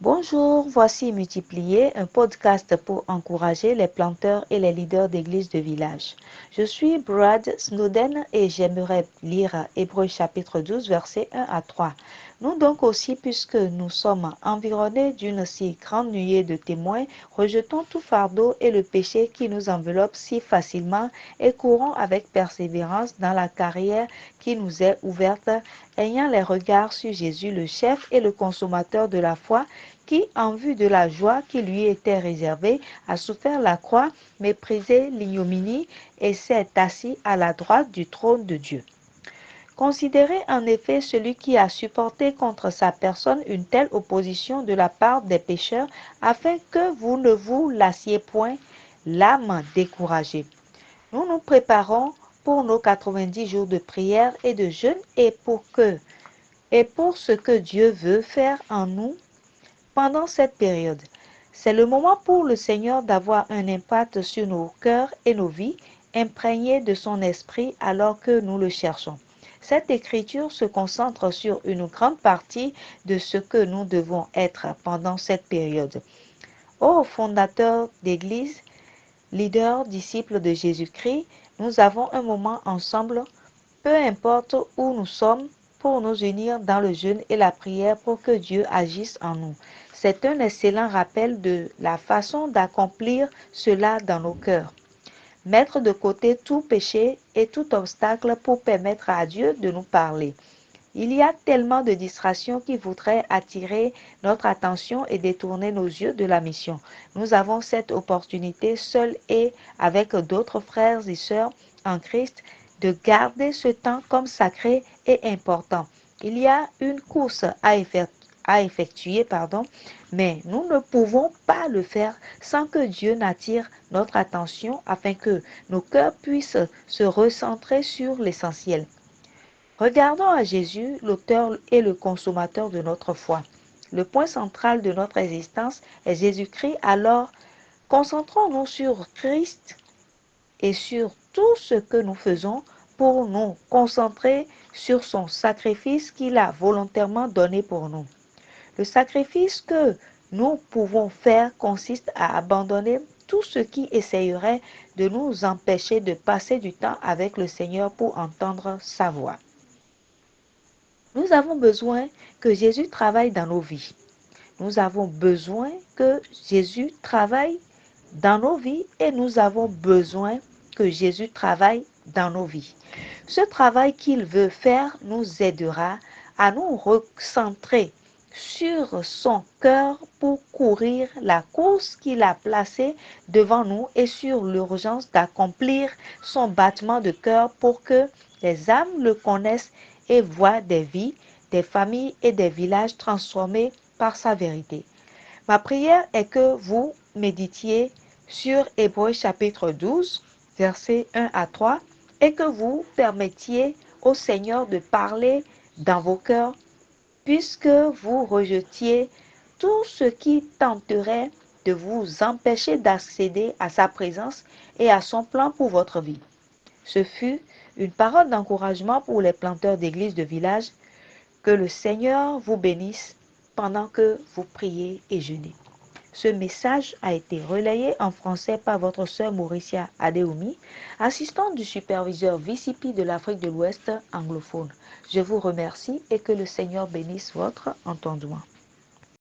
Bonjour, voici Multiplier, un podcast pour encourager les planteurs et les leaders d'églises de village. Je suis Brad Snowden et j'aimerais lire Hébreux chapitre 12, versets 1 à 3. Nous donc aussi, puisque nous sommes environnés d'une si grande nuée de témoins, rejetons tout fardeau et le péché qui nous enveloppe si facilement et courons avec persévérance dans la carrière qui nous est ouverte, ayant les regards sur Jésus, le chef et le consommateur de la foi, qui, en vue de la joie qui lui était réservée, a souffert la croix, méprisé l'ignominie et s'est assis à la droite du trône de Dieu. Considérez en effet celui qui a supporté contre sa personne une telle opposition de la part des pécheurs, afin que vous ne vous lassiez point, l'âme découragée. Nous nous préparons pour nos 90 jours de prière et de jeûne et pour ce que Dieu veut faire en nous pendant cette période. C'est le moment pour le Seigneur d'avoir un impact sur nos cœurs et nos vies, imprégnés de son esprit alors que nous le cherchons. Cette écriture se concentre sur une grande partie de ce que nous devons être pendant cette période. Ô fondateur d'Église, leader, disciple de Jésus-Christ, nous avons un moment ensemble, peu importe où nous sommes, pour nous unir dans le jeûne et la prière pour que Dieu agisse en nous. C'est un excellent rappel de la façon d'accomplir cela dans nos cœurs. Mettre de côté tout péché et tout obstacle pour permettre à Dieu de nous parler. Il y a tellement de distractions qui voudraient attirer notre attention et détourner nos yeux de la mission. Nous avons cette opportunité seuls et avec d'autres frères et sœurs en Christ de garder ce temps comme sacré et important. Il y a une course à effectuer, mais nous ne pouvons pas le faire sans que Dieu n'attire notre attention afin que nos cœurs puissent se recentrer sur l'essentiel. Regardons à Jésus, l'auteur et le consommateur de notre foi. Le point central de notre existence est Jésus-Christ, alors concentrons-nous sur Christ et sur tout ce que nous faisons pour nous concentrer sur son sacrifice qu'il a volontairement donné pour nous. Le sacrifice que nous pouvons faire consiste à abandonner tout ce qui essayerait de nous empêcher de passer du temps avec le Seigneur pour entendre sa voix. Nous avons besoin que Jésus travaille dans nos vies. Nous avons besoin que Jésus travaille dans nos vies et nous avons besoin que Jésus travaille dans nos vies. Ce travail qu'il veut faire nous aidera à nous recentrer sur son cœur pour courir la course qu'il a placée devant nous et sur l'urgence d'accomplir son battement de cœur pour que les âmes le connaissent et voient des vies, des familles et des villages transformés par sa vérité. Ma prière est que vous méditiez sur Hébreux chapitre 12, versets 1 à 3, et que vous permettiez au Seigneur de parler dans vos cœurs, puisque vous rejetiez tout ce qui tenterait de vous empêcher d'accéder à sa présence et à son plan pour votre vie. Ce fut une parole d'encouragement pour les planteurs d'églises de village. Que le Seigneur vous bénisse pendant que vous priez et jeûnez. Ce message a été relayé en français par votre sœur Mauricia Adeomi, assistante du superviseur VCP de l'Afrique de l'Ouest anglophone. Je vous remercie et que le Seigneur bénisse votre entendement.